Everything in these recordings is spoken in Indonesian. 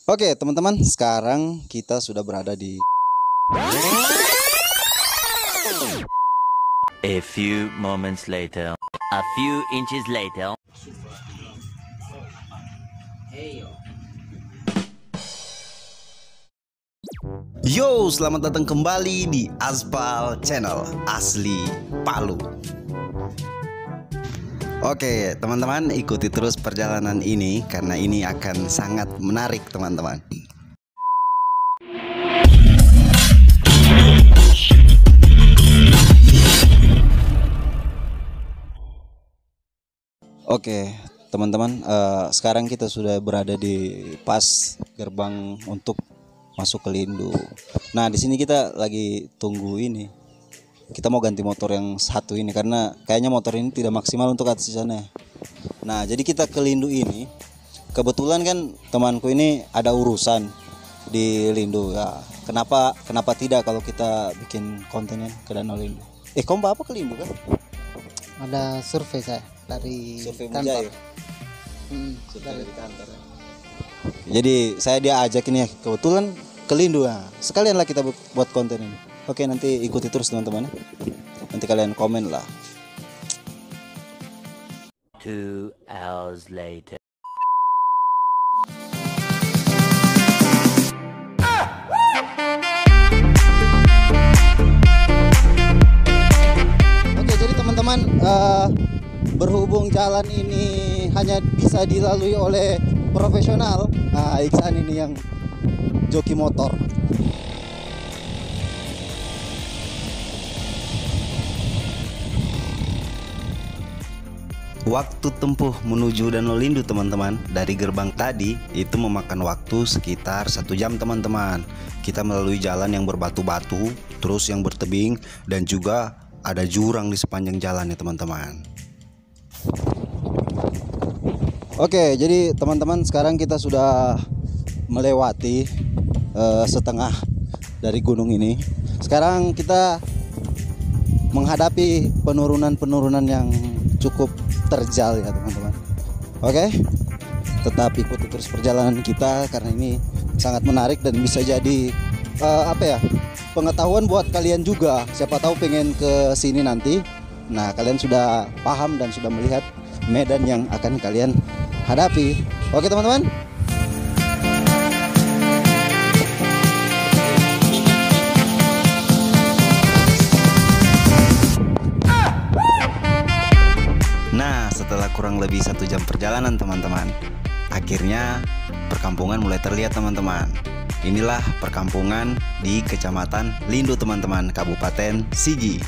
Oke, teman-teman, sekarang kita sudah berada di A few moments later, a few inches later. Yo, selamat datang kembali di Aspal Channel Asli Palu. Oke, teman-teman, ikuti terus perjalanan ini karena ini akan sangat menarik, teman-teman. Oke, teman-teman, sekarang kita sudah berada di pas gerbang untuk masuk ke Lindu. Nah, di sini kita lagi tunggu ini. Kita mau ganti motor yang satu ini karena kayaknya motor ini tidak maksimal untuk atas di sana. Nah, jadi kita ke Lindu ini. Kebetulan kan temanku ini ada urusan di Lindu ya. Kenapa tidak kalau kita bikin kontennya ke Danau Lindu? Kamu apa ke Lindu kan? Ada survei saya dari Survei kantor. Mujaya. Survei dari kantor. Jadi saya dia ajak ini ya, kebetulan ke Lindu. Nah, sekalianlah kita buat konten ini. Oke, nanti ikuti terus teman-teman. Nanti kalian komen lah. 2 hours later. Oke, jadi teman-teman, berhubung jalan ini hanya bisa dilalui oleh profesional. Nah, Iksan ini yang joki motor. Waktu tempuh menuju Danau Lindu, teman-teman, dari gerbang tadi itu memakan waktu sekitar 1 jam, teman-teman. Kita melalui jalan yang berbatu-batu, terus yang bertebing, dan juga ada jurang di sepanjang jalan ya, teman-teman. Oke, jadi teman-teman, sekarang kita sudah melewati setengah dari gunung ini. Sekarang kita menghadapi penurunan yang cukup terjal ya, teman-teman. Oke, tetap ikuti terus perjalanan kita karena ini sangat menarik dan bisa jadi pengetahuan buat kalian juga. Siapa tahu pengen ke sini nanti. Nah, kalian sudah paham dan sudah melihat medan yang akan kalian hadapi. Oke, teman-teman. Nah, setelah kurang lebih 1 jam perjalanan, teman-teman, akhirnya perkampungan mulai terlihat, teman-teman. Inilah perkampungan di Kecamatan Lindu, teman-teman, Kabupaten Sigi.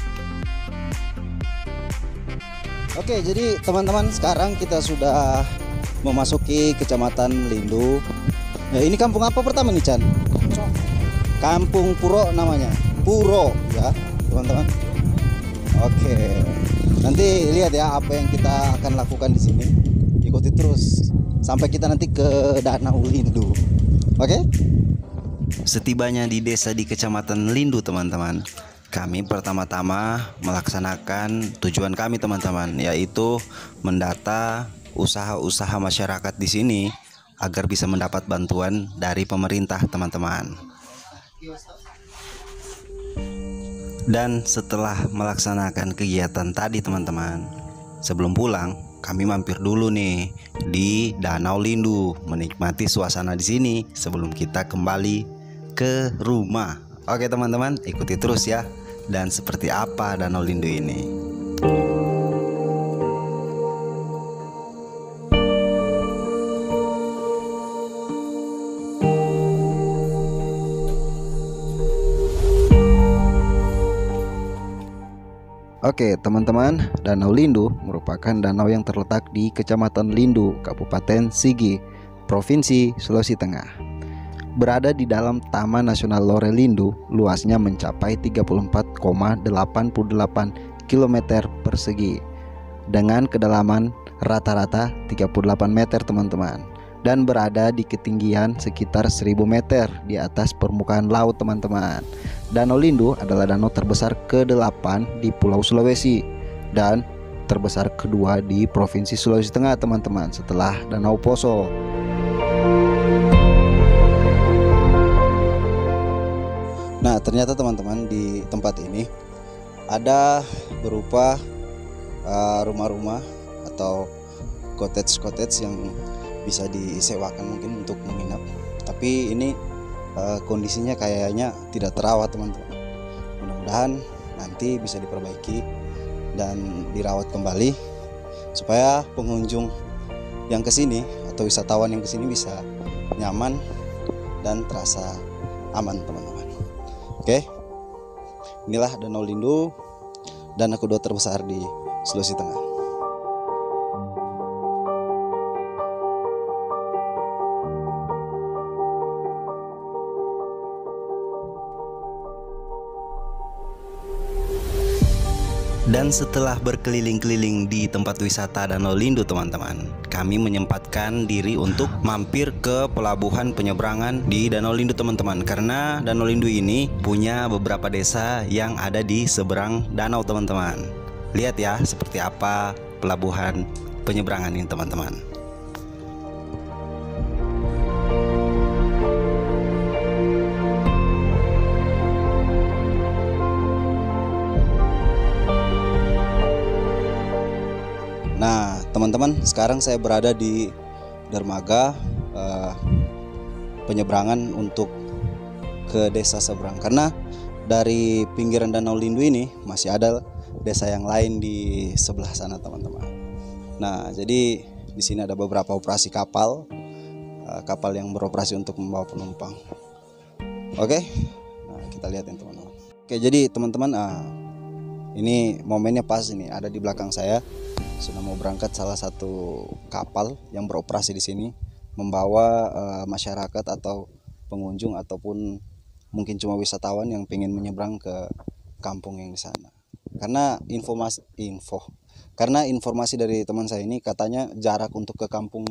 Oke, jadi teman-teman, sekarang kita sudah memasuki Kecamatan Lindu. Nah, ini kampung apa pertama nih, Chan? Kampung Puro namanya. Puro ya, teman-teman. Oke. Nanti lihat ya apa yang kita akan lakukan di sini. Ikuti terus sampai kita nanti ke Danau Lindu. Oke? Setibanya di desa di Kecamatan Lindu, teman-teman, kami pertama-tama melaksanakan tujuan kami, teman-teman, yaitu mendata usaha-usaha masyarakat di sini agar bisa mendapat bantuan dari pemerintah, teman-teman. Dan setelah melaksanakan kegiatan tadi, teman-teman, sebelum pulang kami mampir dulu nih di Danau Lindu, menikmati suasana di sini sebelum kita kembali ke rumah. Oke, teman-teman, ikuti terus ya. Dan seperti apa Danau Lindu ini? Oke, teman-teman, Danau Lindu merupakan danau yang terletak di Kecamatan Lindu, Kabupaten Sigi, Provinsi Sulawesi Tengah. Berada di dalam Taman Nasional Lore Lindu, luasnya mencapai 34,88 km persegi dengan kedalaman rata-rata 38 meter, teman-teman, dan berada di ketinggian sekitar 1000 meter di atas permukaan laut, teman-teman. Danau Lindu adalah danau terbesar ke-8 di Pulau Sulawesi dan terbesar kedua di Provinsi Sulawesi Tengah, teman-teman, setelah Danau Poso. ternyata teman-teman di tempat ini ada berupa rumah-rumah atau cottage yang bisa disewakan mungkin untuk menginap. Tapi ini kondisinya kayaknya tidak terawat teman-teman. Mudah-mudahan nanti bisa diperbaiki dan dirawat kembali supaya pengunjung yang kesini atau wisatawan yang kesini bisa nyaman dan terasa aman teman-teman. Oke, inilah Danau Lindu, danau kedua terbesar di Sulawesi Tengah. Dan setelah berkeliling-keliling di tempat wisata Danau Lindu teman-teman, kami menyempatkan diri untuk mampir ke pelabuhan penyeberangan di Danau Lindu teman-teman. Karena Danau Lindu ini punya beberapa desa yang ada di seberang danau teman-teman. Lihat ya seperti apa pelabuhan penyeberangan ini teman-teman. Nah teman-teman, sekarang saya berada di dermaga penyeberangan untuk ke desa seberang. Karena dari pinggiran Danau Lindu ini masih ada desa yang lain di sebelah sana teman-teman. Nah jadi di sini ada beberapa operasi kapal yang beroperasi untuk membawa penumpang. Oke, nah kita lihat ya teman-teman. Oke, jadi teman-teman, ini momennya pas, ini ada di belakang saya. Sudah mau berangkat salah satu kapal yang beroperasi di sini, membawa masyarakat atau pengunjung ataupun mungkin cuma wisatawan yang pengen menyeberang ke kampung yang di sana. Karena informasi dari teman saya ini katanya jarak untuk ke kampung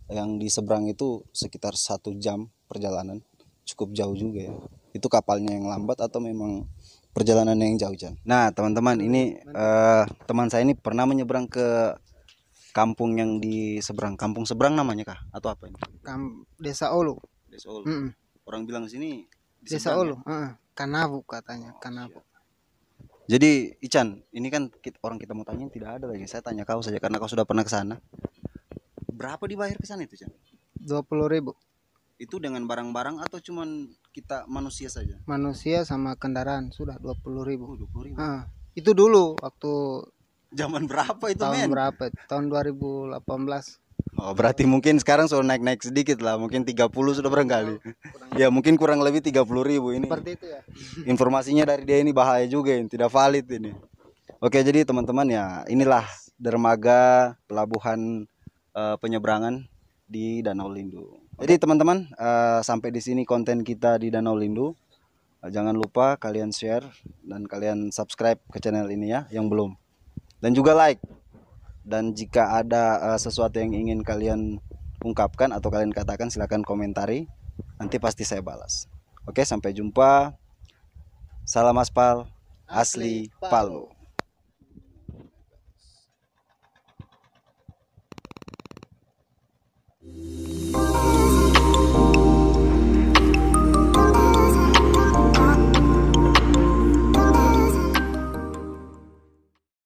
yang di seberang itu sekitar 1 jam perjalanan, cukup jauh juga ya. Itu kapalnya yang lambat atau memang perjalanan yang jauh, Jan? Nah teman-teman, ini teman saya ini pernah menyeberang ke kampung yang di seberang. Kampung seberang namanya kah? Atau apa ini? Desa Ulu. Desa Ulu. Orang bilang sini di Desa seberang, Ulu. Kanabu katanya. Kanabu. Jadi Ican, ini kan orang kita mau tanya tidak ada lagi. Saya tanya kau saja karena kau sudah pernah ke sana. Berapa dibayar ke sana itu, Jan? 20.000. Itu dengan barang-barang atau cuman kita manusia saja? Manusia sama kendaraan sudah 20.000. 20.000. Itu dulu waktu Zaman berapa itu, tahun men? berapa? Tahun 2018. Oh, berarti mungkin sekarang sudah naik-naik sedikit lah, mungkin 30 sudah barangkali. Ya mungkin kurang lebih 30.000 ini. Seperti itu ya. Informasinya dari dia ini bahaya juga, ini tidak valid ini. Oke, jadi teman-teman ya, inilah dermaga pelabuhan penyeberangan di Danau Lindu. Jadi teman-teman, sampai di sini konten kita di Danau Lindu. Jangan lupa kalian share dan kalian subscribe ke channel ini ya, yang belum. Dan juga like. Dan jika ada sesuatu yang ingin kalian ungkapkan atau kalian katakan, silakan komentari. Nanti pasti saya balas. Oke, sampai jumpa. Salam aspal asli Palu.